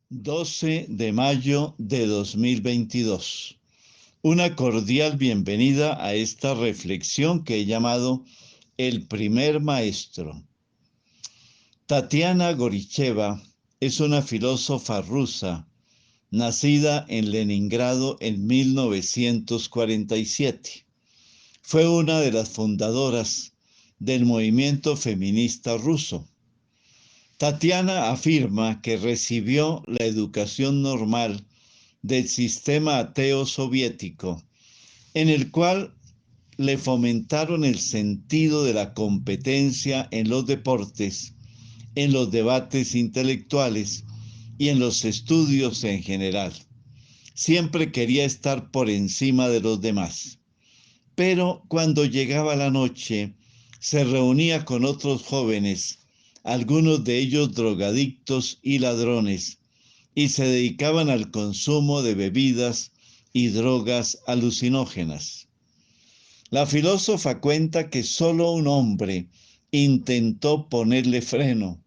12 de mayo de 2022. Una cordial bienvenida a esta reflexión que he llamado El primer maestro. Tatiana Goricheva es una filósofa rusa, nacida en Leningrado en 1947. Fue una de las fundadoras del movimiento feminista ruso. Tatiana afirma que recibió la educación normal del sistema ateo soviético, en el cual le fomentaron el sentido de la competencia en los deportes, en los debates intelectuales y en los estudios en general. Siempre quería estar por encima de los demás. Pero cuando llegaba la noche, se reunía con otros jóvenes, algunos de ellos drogadictos y ladrones, y se dedicaban al consumo de bebidas y drogas alucinógenas. La filósofa cuenta que solo un hombre intentó ponerle freno.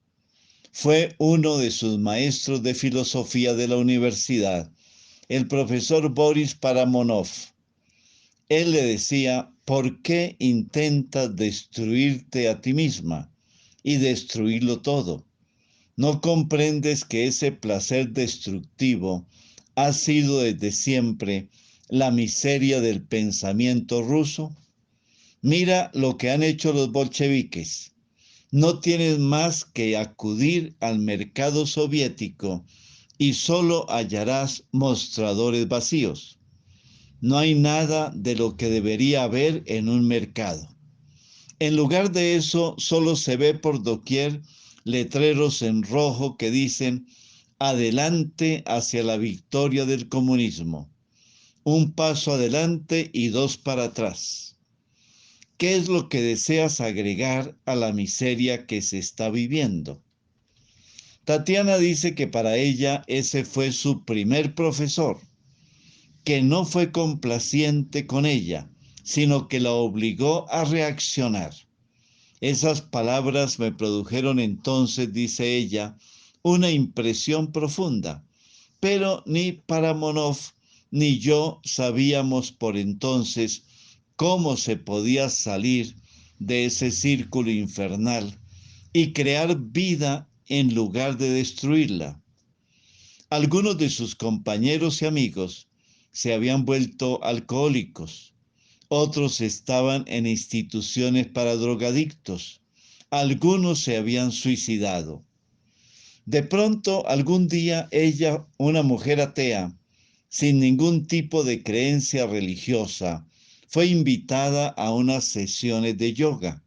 Fue uno de sus maestros de filosofía de la universidad, el profesor Boris Paramonov. Él le decía: ¿por qué intentas destruirte a ti misma y destruirlo todo? ¿No comprendes que ese placer destructivo ha sido desde siempre la miseria del pensamiento ruso? Mira lo que han hecho los bolcheviques. No tienes más que acudir al mercado soviético y solo hallarás mostradores vacíos. No hay nada de lo que debería haber en un mercado. En lugar de eso, solo se ve por doquier letreros en rojo que dicen: adelante hacia la victoria del comunismo. Un paso adelante y dos para atrás. ¿Qué es lo que deseas agregar a la miseria que se está viviendo? Tatiana dice que para ella ese fue su primer profesor, que no fue complaciente con ella, sino que la obligó a reaccionar. Esas palabras me produjeron entonces, dice ella, una impresión profunda, pero ni Paramonov ni yo sabíamos por entonces cómo se podía salir de ese círculo infernal y crear vida en lugar de destruirla. Algunos de sus compañeros y amigos se habían vuelto alcohólicos, otros estaban en instituciones para drogadictos, algunos se habían suicidado. De pronto, algún día, ella, una mujer atea, sin ningún tipo de creencia religiosa, fue invitada a unas sesiones de yoga.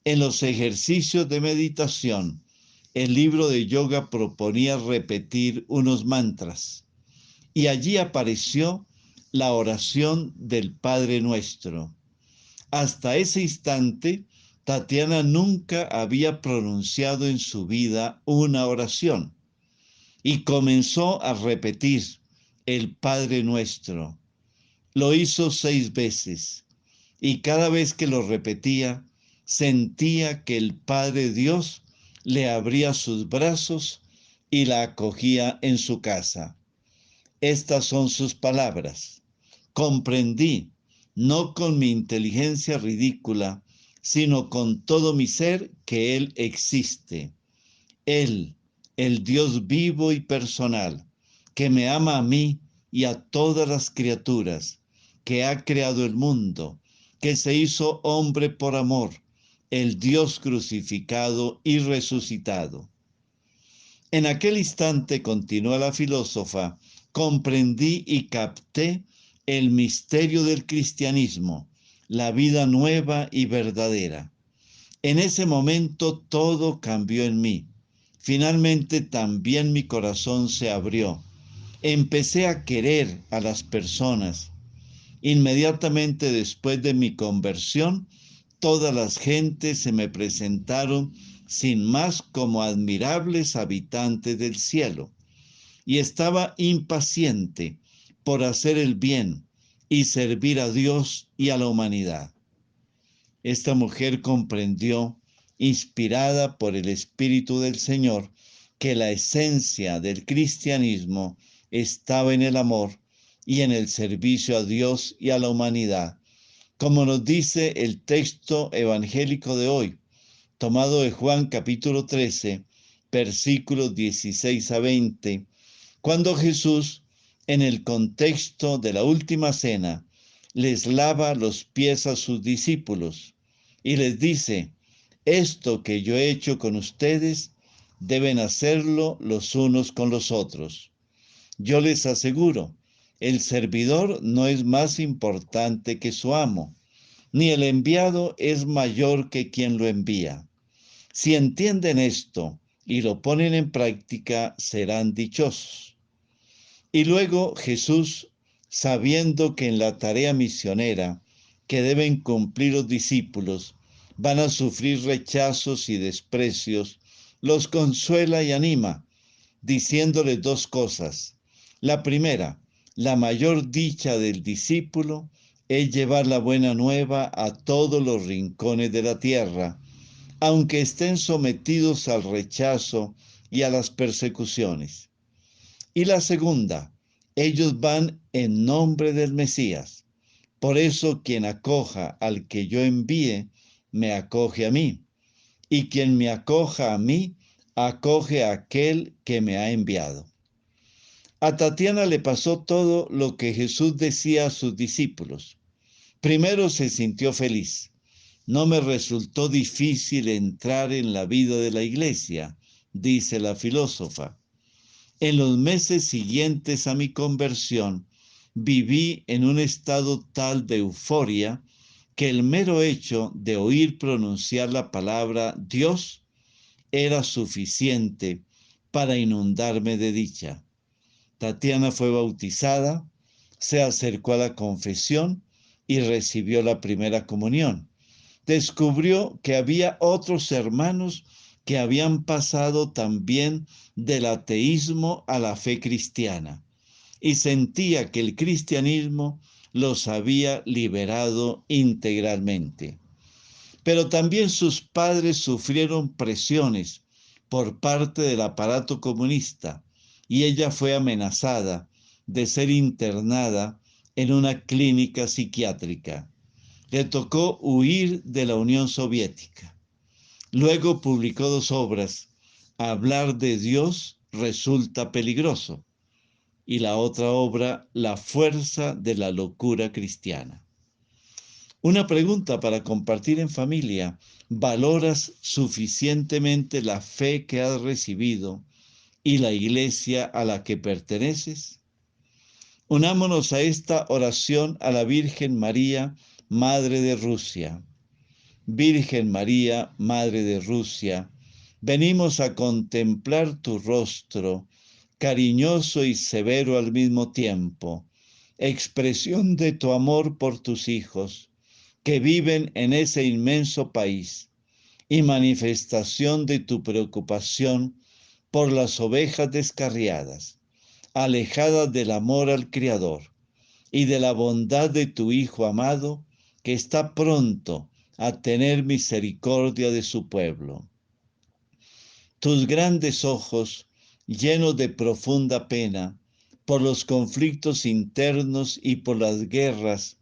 En los ejercicios de meditación, el libro de yoga proponía repetir unos mantras, y allí apareció la oración del Padre Nuestro. Hasta ese instante, Tatiana nunca había pronunciado en su vida una oración y comenzó a repetir el Padre Nuestro. Lo hizo 6 veces y cada vez que lo repetía, sentía que el Padre Dios le abría sus brazos y la acogía en su casa. Estas son sus palabras: comprendí, no con mi inteligencia ridícula, sino con todo mi ser, que Él existe. Él, el Dios vivo y personal, que me ama a mí y a todas las criaturas, que ha creado el mundo, que se hizo hombre por amor, el Dios crucificado y resucitado. En aquel instante, continúa la filósofa, comprendí y capté el misterio del cristianismo, la vida nueva y verdadera. En ese momento todo cambió en mí. Finalmente también mi corazón se abrió. Empecé a querer a las personas. Inmediatamente después de mi conversión, todas las gentes se me presentaron sin más como admirables habitantes del cielo, y estaba impaciente por hacer el bien y servir a Dios y a la humanidad. Esta mujer comprendió, inspirada por el Espíritu del Señor, que la esencia del cristianismo estaba en el amor y en el servicio a Dios y a la humanidad, como nos dice el texto evangélico de hoy, tomado de Juan capítulo 13, versículos 16 a 20, cuando Jesús, en el contexto de la última cena, les lava los pies a sus discípulos y les dice: esto que yo he hecho con ustedes, deben hacerlo los unos con los otros. Yo les aseguro, el servidor no es más importante que su amo, ni el enviado es mayor que quien lo envía. Si entienden esto y lo ponen en práctica, serán dichosos. Y luego Jesús, sabiendo que en la tarea misionera que deben cumplir los discípulos van a sufrir rechazos y desprecios, los consuela y anima, diciéndoles dos cosas. La primera, la mayor dicha del discípulo es llevar la buena nueva a todos los rincones de la tierra, aunque estén sometidos al rechazo y a las persecuciones. Y la segunda, ellos van en nombre del Mesías. Por eso quien acoja al que yo envíe, me acoge a mí. Y quien me acoja a mí, acoge a aquel que me ha enviado. A Tatiana le pasó todo lo que Jesús decía a sus discípulos. Primero se sintió feliz. No me resultó difícil entrar en la vida de la iglesia, dice la filósofa. En los meses siguientes a mi conversión, viví en un estado tal de euforia que el mero hecho de oír pronunciar la palabra Dios era suficiente para inundarme de dicha. Tatiana fue bautizada, se acercó a la confesión y recibió la primera comunión. Descubrió que había otros hermanos que habían pasado también del ateísmo a la fe cristiana y sentía que el cristianismo los había liberado integralmente. Pero también sus padres sufrieron presiones por parte del aparato comunista y ella fue amenazada de ser internada en una clínica psiquiátrica. Le tocó huir de la Unión Soviética. Luego publicó dos obras, Hablar de Dios resulta peligroso, y la otra obra, La fuerza de la locura cristiana. Una pregunta para compartir en familia: ¿valoras suficientemente la fe que has recibido y la iglesia a la que perteneces? Unámonos a esta oración a la Virgen María, Madre de Rusia. Virgen María, Madre de Rusia, venimos a contemplar tu rostro, cariñoso y severo al mismo tiempo, expresión de tu amor por tus hijos, que viven en ese inmenso país, y manifestación de tu preocupación por las ovejas descarriadas, alejadas del amor al Criador, y de la bondad de tu Hijo amado, que está pronto a tener misericordia de su pueblo. Tus grandes ojos, llenos de profunda pena por los conflictos internos y por las guerras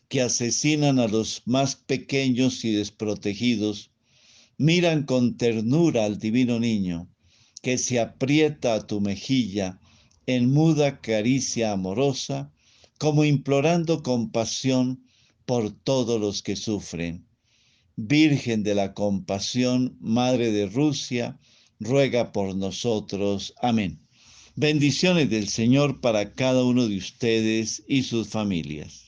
que asesinan a los más pequeños y desprotegidos, miran con ternura al divino niño, que se aprieta a tu mejilla en muda caricia amorosa, como implorando compasión por todos los que sufren. Virgen de la compasión, Madre de Rusia, ruega por nosotros. Amén. Bendiciones del Señor para cada uno de ustedes y sus familias.